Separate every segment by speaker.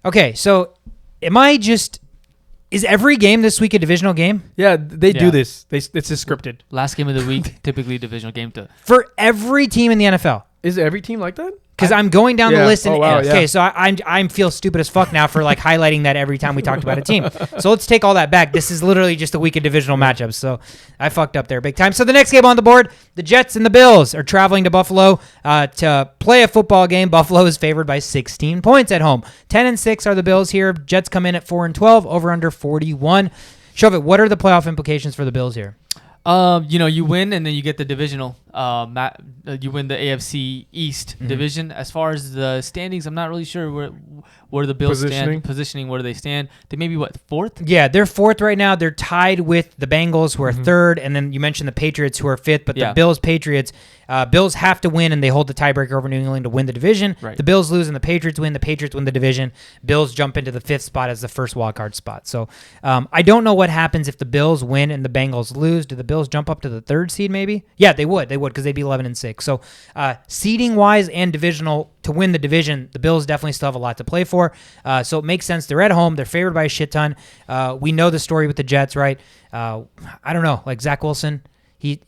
Speaker 1: Okay, so is every game this week a divisional game?
Speaker 2: Yeah, they do this. It's just scripted.
Speaker 3: Last game of the week, typically divisional game.
Speaker 1: For every team in the NFL?
Speaker 2: Is every team like that?
Speaker 1: Because I'm going down the list. And, okay,
Speaker 2: yeah.
Speaker 1: so I feel stupid as fuck now for like highlighting that every time we talked about a team. So let's take all that back. This is literally just a week of divisional matchups. So I fucked up there big time. So the next game on the board, the Jets and the Bills are traveling to Buffalo to play a football game. Buffalo is favored by 16 points at home. 10-6 are the Bills here. Jets come in at 4-12, over under 41. Shovit, what are the playoff implications for the Bills here?
Speaker 3: You win and then you get the divisional. You win the AFC East division. As far as the standings, I'm not really sure where the Bills stand. Positioning, where do they stand? They may be, fourth?
Speaker 1: Yeah, they're fourth right now. They're tied with the Bengals, who are third, and then you mentioned the Patriots, who are fifth, but the Bills-Patriots, Bills have to win, and they hold the tiebreaker over New England to win the division.
Speaker 3: Right.
Speaker 1: The Bills lose, and the Patriots win. The Patriots win the division. Bills jump into the fifth spot as the first wildcard spot. So I don't know what happens if the Bills win and the Bengals lose. Do the Bills jump up to the third seed maybe? Yeah, they would. They would, because they'd be 11-6. So seeding-wise and divisional, to win the division, the Bills definitely still have a lot to play for. So it makes sense. They're at home. They're favored by a shit ton. We know the story with the Jets, right? I don't know. Like Zach Wilson, he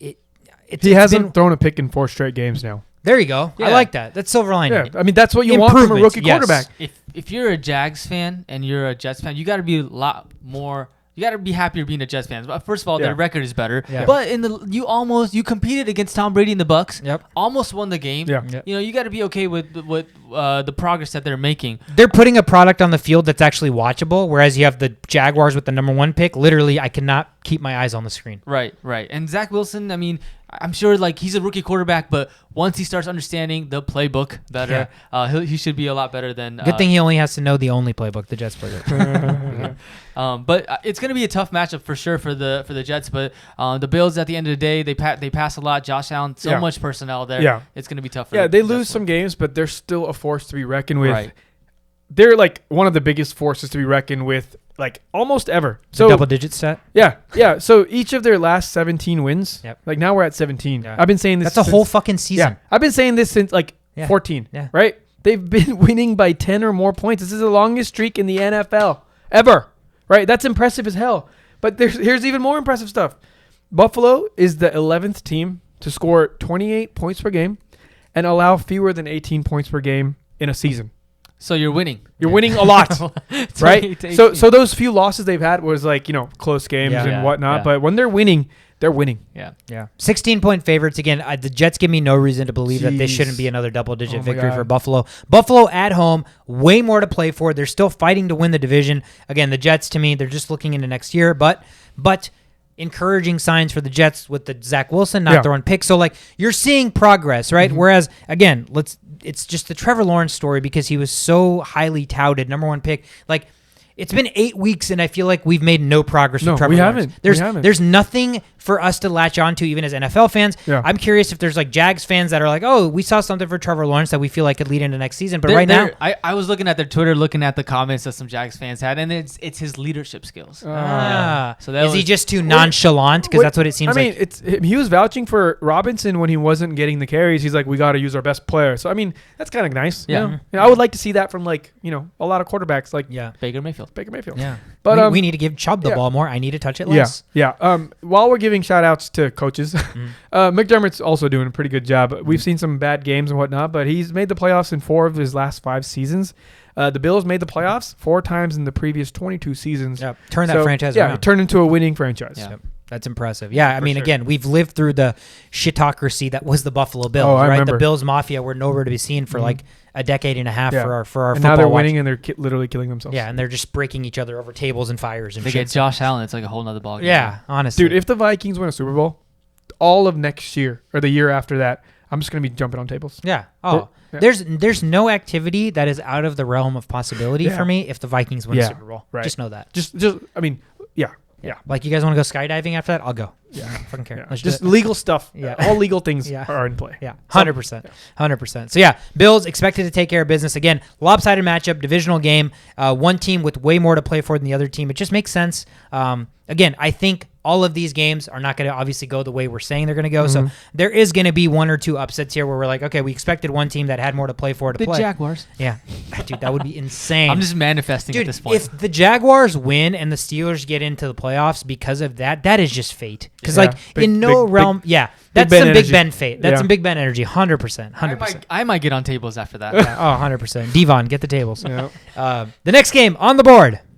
Speaker 2: hasn't thrown a pick in 4 straight games now.
Speaker 1: There you go.
Speaker 3: Yeah.
Speaker 1: I like that. That's silver lining.
Speaker 2: Yeah, I mean, that's what you want from a rookie quarterback.
Speaker 3: If you're a Jags fan and you're a Jets fan, you got to be a lot more. You got to be happier being a Jets fan. First of all, their record is better.
Speaker 1: Yeah.
Speaker 3: But you competed against Tom Brady and the Bucks.
Speaker 1: Yep.
Speaker 3: Almost won the game.
Speaker 2: Yeah.
Speaker 1: Yep.
Speaker 3: You got to be okay with the progress that they're making.
Speaker 1: They're putting a product on the field that's actually watchable, whereas you have the Jaguars with the number 1 pick. Literally, I cannot keep my eyes on the screen.
Speaker 3: Right. And Zach Wilson, I mean, I'm sure he's a rookie quarterback, but once he starts understanding the playbook better, he should be a lot better than.
Speaker 1: Good thing he only has to know the only playbook, the Jets playbook.
Speaker 3: But it's going to be a tough matchup for sure for the Jets. But the Bills, at the end of the day, they pass a lot. Josh Allen, so much personnel there.
Speaker 2: Yeah.
Speaker 3: It's going to be tough. For
Speaker 2: they lose some games, but they're still a force to be reckoned with.
Speaker 3: Right.
Speaker 2: They're like one of the biggest forces to be reckoned with, like almost ever. So
Speaker 1: double digit set.
Speaker 2: Yeah. So each of their last 17 wins.
Speaker 1: Yep.
Speaker 2: Like now we're at 17.
Speaker 1: Yeah.
Speaker 2: I've been saying this.
Speaker 1: That's a whole fucking season.
Speaker 2: Yeah. I've been saying this since 14.
Speaker 1: Yeah.
Speaker 2: Right. They've been winning by 10 or more points. This is the longest streak in the NFL ever. Right. That's impressive as hell. But here's even more impressive stuff. Buffalo is the 11th team to score 28 points per game and allow fewer than 18 points per game in a season.
Speaker 3: So you're winning.
Speaker 2: You're winning a lot, right? So those few losses they've had was close games and whatnot.
Speaker 3: Yeah.
Speaker 2: But when they're winning, they're winning.
Speaker 3: Yeah.
Speaker 1: 16-point favorites. Again, the Jets give me no reason to believe that this shouldn't be another double-digit victory
Speaker 2: God.
Speaker 1: for Buffalo. Buffalo at home, way more to play for. They're still fighting to win the division. Again, the Jets, to me, they're just looking into next year. But encouraging signs for the Jets with the Zach Wilson not throwing picks. So, you're seeing progress, right?
Speaker 2: Mm-hmm.
Speaker 1: Whereas, again, it's just the Trevor Lawrence story because he was so highly touted, number 1 pick. It's been 8 weeks, and I feel like we've made no progress with Trevor Lawrence.
Speaker 2: We haven't.
Speaker 1: There's nothing for us to latch onto, even as NFL fans.
Speaker 2: Yeah.
Speaker 1: I'm curious if there's Jags fans that are like, oh, we saw something for Trevor Lawrence that we feel like could lead into next season. But now,
Speaker 3: I was looking at their Twitter, looking at the comments that some Jags fans had, and it's his leadership skills.
Speaker 1: So is he just too nonchalant? Because that's what it seems like.
Speaker 2: He was vouching for Robinson when he wasn't getting the carries. He's like, we got to use our best player. So that's kind of nice.
Speaker 3: Yeah.
Speaker 2: I would like to see that from a lot of quarterbacks
Speaker 3: Baker Mayfield.
Speaker 1: Yeah.
Speaker 2: But
Speaker 1: we need to give Chubb the ball more. I need to touch it less.
Speaker 2: Yeah. While we're giving shout outs to coaches, McDermott's also doing a pretty good job. We've seen some bad games and whatnot, but he's made the playoffs in 4 of his last 5 seasons. The Bills made the playoffs 4 times in the previous 22 seasons.
Speaker 1: Yep. Turn that franchise around.
Speaker 2: Yeah, it turned into a winning franchise.
Speaker 1: Yeah. Yep. That's impressive. Yeah, again, we've lived through the shitocracy that was the Buffalo Bills, right?
Speaker 2: Remember.
Speaker 1: The Bills Mafia were nowhere to be seen for a decade and a half for our
Speaker 2: and
Speaker 1: football
Speaker 2: now they're
Speaker 1: watch.
Speaker 2: winning and they're literally killing themselves.
Speaker 1: Yeah, and they're just breaking each other over tables and fires and
Speaker 3: They
Speaker 1: shit.
Speaker 3: get Josh Allen. It's like a whole nother ballgame.
Speaker 1: Yeah, honestly.
Speaker 2: Dude, if the Vikings win a Super Bowl, all of next year or the year after that, I'm just going to be jumping on tables.
Speaker 1: Yeah. Oh, there's no activity that is out of the realm of possibility for me if the Vikings win a Super Bowl.
Speaker 2: Right.
Speaker 1: Just know that.
Speaker 2: Yeah.
Speaker 1: Like, you guys want to go skydiving after that? I'll go.
Speaker 2: Yeah.
Speaker 1: I don't fucking care.
Speaker 2: Yeah.
Speaker 1: Let's
Speaker 2: Just
Speaker 1: do it.
Speaker 2: legal stuff.
Speaker 1: Yeah.
Speaker 2: All legal things
Speaker 1: Yeah.
Speaker 2: are in play.
Speaker 1: Yeah, 100%. 100%. So, Bills expected to take care of business. Again, lopsided matchup, divisional game. One team with way more to play for than the other team. It just makes sense. Again, I think all of these games are not going to obviously go the way we're saying they're going to go. So there is going to be 1 or 2 upsets here where we're like, okay, we expected one team that had more to play for to
Speaker 3: The
Speaker 1: play.
Speaker 3: Jaguars.
Speaker 1: Yeah, dude, that would be insane.
Speaker 3: I'm just manifesting
Speaker 1: Dude,
Speaker 3: at this point.
Speaker 1: if the Jaguars win and the Steelers get into the playoffs because of that, that is just fate. Because
Speaker 2: Yeah.
Speaker 1: in no realm, that's
Speaker 2: Ben
Speaker 1: some
Speaker 2: energy.
Speaker 1: Big Ben fate. That's
Speaker 2: Yeah.
Speaker 1: some Big Ben energy, 100%, 100%.
Speaker 3: I might get on tables after that.
Speaker 1: Yeah, 100%. Devon, get the tables.
Speaker 2: Yeah.
Speaker 1: The next game on the board,